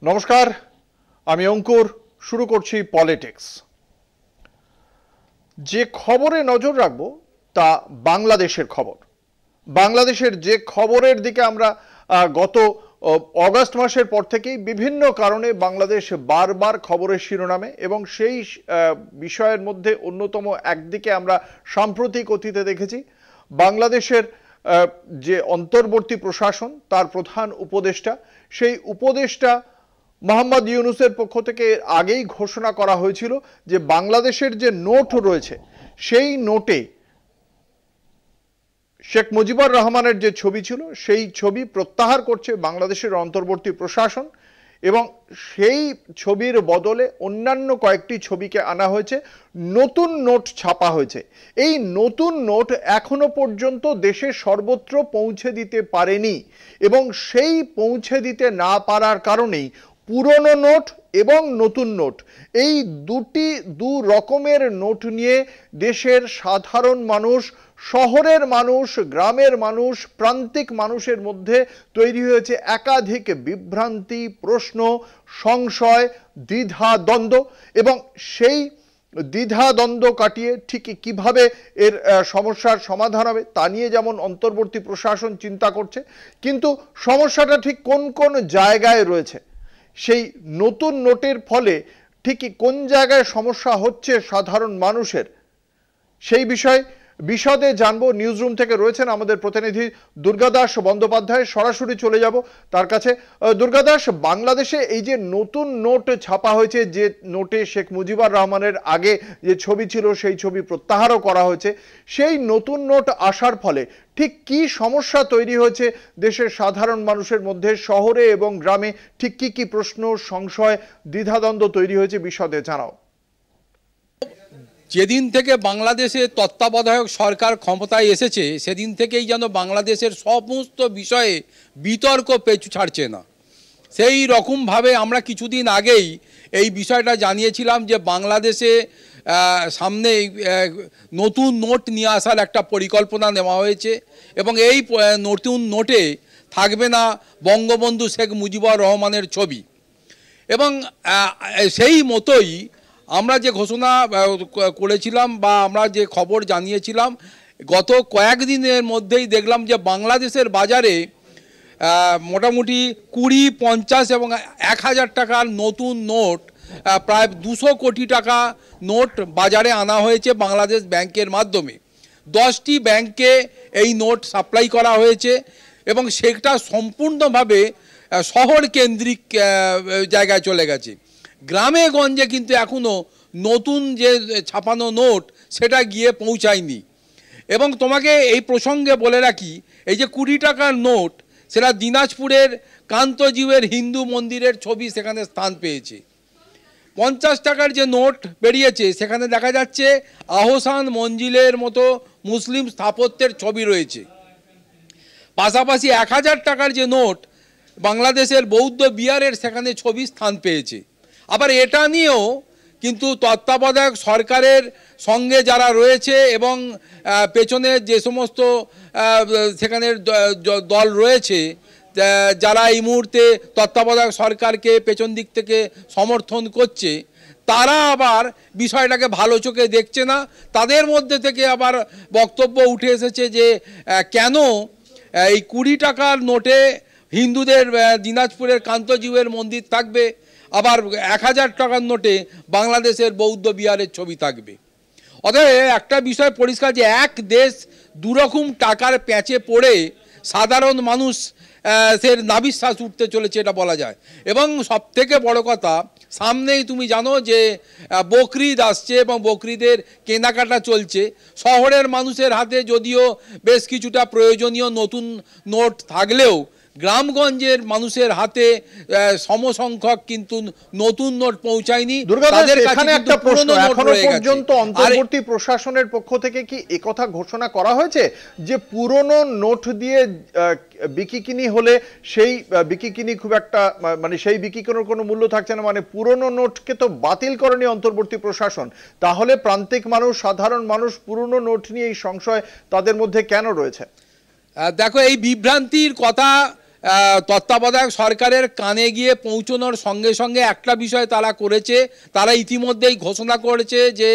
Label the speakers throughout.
Speaker 1: নমস্কার, আমি অঙ্কুর। শুরু করছি পলিটিক্স। যে খবরে নজর রাখব তা বাংলাদেশের খবর। বাংলাদেশের যে খবরের দিকে আমরা গত অগাস্ট মাসের পর থেকেই বিভিন্ন কারণে বাংলাদেশ বারবার খবরের শিরোনামে, এবং সেই বিষয়ের মধ্যে অন্যতম একদিকে আমরা সাম্প্রতিক অতীতে দেখেছি বাংলাদেশের যে অন্তর্বর্তী প্রশাসন, তার প্রধান উপদেষ্টা, সেই উপদেষ্টা মোহাম্মদ ইউনূসের পক্ষ থেকে আগেই ঘোষণা করা হয়েছিল যে বাংলাদেশের যে নোট রয়েছে সেই নোটে শেখ মুজিবুর রহমানের যে ছবি ছিল সেই ছবি প্রত্যাহার করছে বাংলাদেশের অন্তর্বর্তী প্রশাসন, এবং সেই ছবির বদলে অন্যান্য কয়েকটি ছবিকে আনা হয়েছে। নতুন নোট ছাপা হয়েছে। এই নতুন নোট এখনো পর্যন্ত দেশের সর্বত্র পৌঁছে দিতে পারেনি, এবং সেই পৌঁছে দিতে না পারার কারণেই পুরনো নোট এবং নতুন নোট, এই দু রকমের নোট নিয়ে দেশের সাধারণ মানুষ, শহরের মানুষ, গ্রামের মানুষ, প্রান্তিক মানুষের মধ্যে তৈরি হয়েছে একাধিক বিভ্রান্তি, প্রশ্ন, সংশয়, দ্বিধা দ্বন্দ্ব। এবং সেই দ্বিধা দ্বন্দ্ব কাটিয়ে ঠিক কিভাবে এর সমস্যার সমাধান হবে তা নিয়ে যেমন অন্তর্বর্তী প্রশাসন চিন্তা করছে, কিন্তু সমস্যাটা ঠিক কোন কোন জায়গায় রয়েছে, সেই নতুন নোটের ফলে ঠিকই কোন জায়গায় সমস্যা হচ্ছে সাধারণ মানুষের, সেই বিষয়ে বিশদে জানবো। নিউজরুম থেকে রয়েছেন আমাদের প্রতিনিধি দুর্গাদাস বন্দ্যোপাধ্যায়। সরাসরি চলে যাব তার কাছে। দুর্গাদাস, বাংলাদেশে এই যে নতুন নোট ছাপা হয়েছে, যে নোটে শেখ মুজিবুর রহমানের আগে যে ছবি ছিল সেই ছবি প্রত্যাহারও করা হয়েছে, সেই নতুন নোট আসার ফলে ঠিক কি সমস্যা তৈরি হয়েছে দেশের সাধারণ মানুষের মধ্যে, শহরে এবং গ্রামে ঠিক কি কি প্রশ্ন, সংশয়, দ্বিধাদ্বন্দ্ব তৈরি হয়েছে, বিশদে জানাও।
Speaker 2: যেদিন থেকে বাংলাদেশে তত্ত্বাবধায়ক সরকার ক্ষমতায় এসেছে সেদিন থেকেই যেন বাংলাদেশের সমস্ত বিষয়ে বিতর্ক পেছু ছাড়ছে না। সেই রকমভাবে আমরা কিছুদিন আগেই এই বিষয়টা জানিয়েছিলাম যে বাংলাদেশে সামনে নতুন নোট নিয়ে আসার একটা পরিকল্পনা নেওয়া হয়েছে, এবং এই নতুন নোটে থাকবে না বঙ্গবন্ধু শেখ মুজিবুর রহমানের ছবি। এবং সেই মতোই আমরা যে ঘোষণা করেছিলাম বা আমরা যে খবর জানিয়েছিলাম, গত কয়েকদিনের মধ্যেই দেখলাম যে বাংলাদেশের বাজারে মোটামুটি 20, 50 এবং 1000 টাকার নতুন নোট, প্রায় 200 কোটি টাকা নোট বাজারে আনা হয়েছে বাংলাদেশ ব্যাংকের মাধ্যমে। 10টি ব্যাংকে এই নোট সাপ্লাই করা হয়েছে, এবং সেটা সম্পূর্ণভাবে শহর কেন্দ্রিক জায়গায় চলে গেছে। গ্রামে গঞ্জে কিন্তু এখনও নতুন যে ছাপানো নোট সেটা গিয়ে পৌঁছায়নি। এবং তোমাকে এই প্রসঙ্গে বলে রাখি, এই যে 20 টাকার নোট, সেটা দিনাজপুরের কান্তজিউয়ের হিন্দু মন্দিরের ছবি সেখানে স্থান পেয়েছে। 50 টাকার যে নোট বেরিয়েছে সেখানে দেখা যাচ্ছে আহসান মঞ্জিলের মতো মুসলিম স্থাপত্যের ছবি রয়েছে। পাশাপাশি 1000 টাকার যে নোট, বাংলাদেশের বৌদ্ধ বিহারের সেখানে ছবি স্থান পেয়েছে। আবার এটা নিয়েও কিন্তু তত্ত্বাবধায়ক সরকারের সঙ্গে যারা রয়েছে এবং পেছনে যে সমস্ত সেখানের দল রয়েছে, যারা এই মুহূর্তে তত্ত্বাবধায়ক সরকারকে পেছন দিক থেকে সমর্থন করছে, তারা আবার বিষয়টাকে ভালো চোখে দেখছে না। তাদের মধ্যে থেকে আবার বক্তব্য উঠে এসেছে যে কেন এই 20 টাকার নোটে হিন্দুদের দিনাজপুরের কান্তজিউয়ের মন্দির থাকবে, আবার 1000 টাকার নোটে বাংলাদেশের বৌদ্ধ বিহারের ছবি থাকবে। অতএব একটা বিষয় পরিষ্কার যে এক দেশ দুরকম টাকার প্যাঁচে পড়ে সাধারণ মানুষ এর নাভিশ্বাস উঠতে চলেছে, এটা বলা যায়। এবং সবথেকে বড় কথা, সামনেই তুমি জানো যে বকরিদ আসছে এবং বকরিদের কেনাকাটা চলছে। শহরের মানুষের হাতে যদিও বেশ কিছুটা প্রয়োজনীয় নতুন নোট থাকলেও গ্রামগঞ্জের মানুষের হাতে সমসংখ্যক কিন্তু নতুন নোট পৌঁছায়নি।
Speaker 1: তাদের কাছে একটা প্রশ্ন, এখনো পর্যন্ত অন্তর্বর্তী প্রশাসনের পক্ষ থেকে কি একথা ঘোষণা করা হয়েছে যে পুরনো নোট দিয়ে বিকিকিনি হলে সেই বিকিকিনি খুব একটা, মানে সেই বিকিকিনির কোনো মূল্য থাকছে না, মানে পুরনো নোটকে তো বাতিল করেনি অন্তর্বর্তী প্রশাসন, তাহলে প্রান্তিক মানুষ, সাধারণ মানুষ পুরনো নোট নিয়ে এই সংশয় তাদের মধ্যে কেন রয়েছে?
Speaker 2: দেখো, এই বিভ্রান্তির কথা তত্ত্বাবধায়ক সরকারের কানে গিয়ে পৌঁছানোর সঙ্গে সঙ্গে একটা বিষয় তারা করেছে, তারা ইতিমধ্যেই ঘোষণা করেছে যে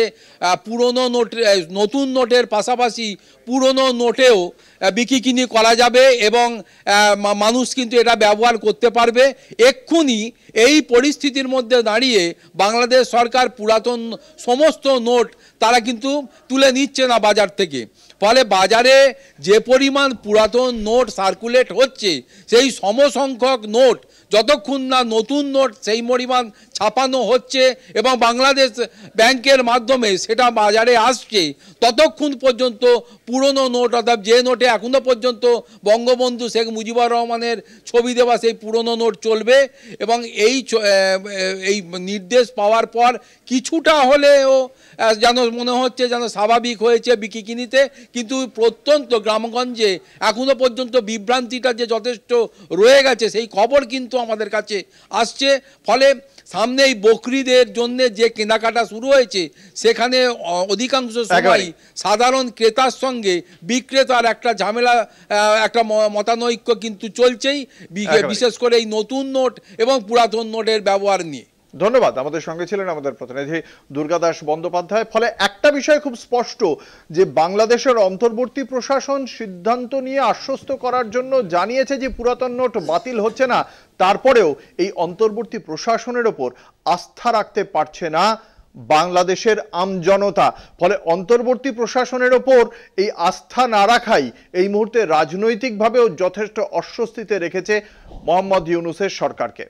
Speaker 2: পুরনো নোট, নতুন নোটের পাশাপাশি পুরনো নোটেও বিকিকিনি করা যাবে এবং মানুষ কিন্তু এটা ব্যবহার করতে পারবে। এক্ষুনি এই পরিস্থিতির মধ্যে দাঁড়িয়ে বাংলাদেশ সরকার পুরাতন সমস্ত নোট তারা কিন্তু তুলে নিচ্ছে না বাজার থেকে, ফলে বাজারে যে পরিমাণ পুরাতন নোট সার্কুলেট হচ্ছে সেই সমসংখ্যক নোট যতক্ষণ না নতুন নোট সেই পরিমাণ ছাপানো হচ্ছে এবং বাংলাদেশ ব্যাংকের মাধ্যমে সেটা বাজারে আসছে, ততক্ষণ পর্যন্ত পুরনো নোট অর্থাৎ যে নোটে এখনও পর্যন্ত বঙ্গবন্ধু শেখ মুজিবুর রহমানের ছবি দেওয়া সেই পুরনো নোট চলবে। এবং এই নির্দেশ পাওয়ার পর কিছুটা হলেও যেন মনে হচ্ছে যেন স্বাভাবিক হয়েছে বিকিকিনিতে, কিন্তু প্রত্যন্ত গ্রামগঞ্জে এখনও পর্যন্ত বিভ্রান্তিটা যে যথেষ্ট রয়ে গেছে সেই খবর কিন্তু আমাদের কাছে আসছে। ফলে সামনে এই বকরিদের জন্য যে কেনাকাটা শুরু হয়েছে সেখানে অধিকাংশ সময় সাধারণ ক্রেতার সঙ্গে বিক্রেতার একটা ঝামেলা, একটা মতানৈক্য কিন্তু চলছেই, বিশেষ করে এই নতুন নোট এবং পুরাতন নোটের ব্যবহার নিয়ে।
Speaker 1: ধন্যবাদ। আমাদের সঙ্গে ছিলেন আমাদের প্রতিনিধি দুর্গাদাস বন্দ্যোপাধ্যায়। ফলে একটা বিষয় খুব স্পষ্ট যে বাংলাদেশের অন্তর্বর্তী প্রশাসন সিদ্ধান্ত নিয়ে আশ্বস্ত করার জন্য জানিয়েছে যে পুরাতন নোট বাতিল হচ্ছে না, তারপরেও এই অন্তর্বর্তী প্রশাসনের ওপর আস্থা রাখতে পারছে না বাংলাদেশের আমজনতা। ফলে অন্তর্বর্তী প্রশাসনের ওপর এই আস্থা না রাখাই এই মুহূর্তে রাজনৈতিকভাবেও যথেষ্ট অস্বস্তিতে রেখেছে মোহাম্মদ ইউনূসের সরকারকে।